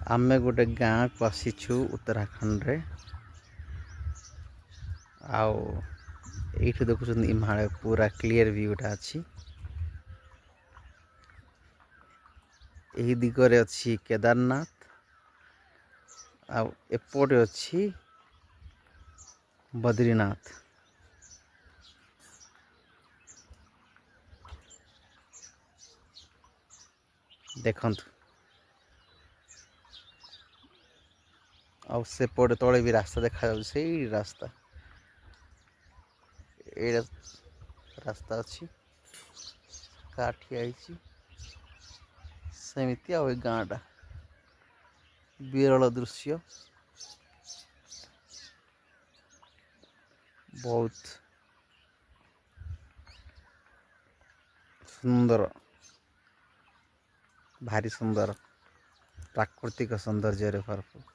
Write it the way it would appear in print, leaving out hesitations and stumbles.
आमे गोटे गाँ को आसीचु उत्तराखंड रे आउ ये देखुं हिमालय पूरा क्लियर व्यूटा अच्छी यही दिगरे अच्छी केदारनाथ आउ एपटे अच्छी बद्रीनाथ। देखंतु आउ सेपटे तले भी रास्ता देखा से रास्ता ये रास्ता अच्छी काठी आई सेमती आ गाँटा विरल दृश्य बहुत सुंदर भारी सुंदर प्राकृतिक सौंदर्य भरपूर।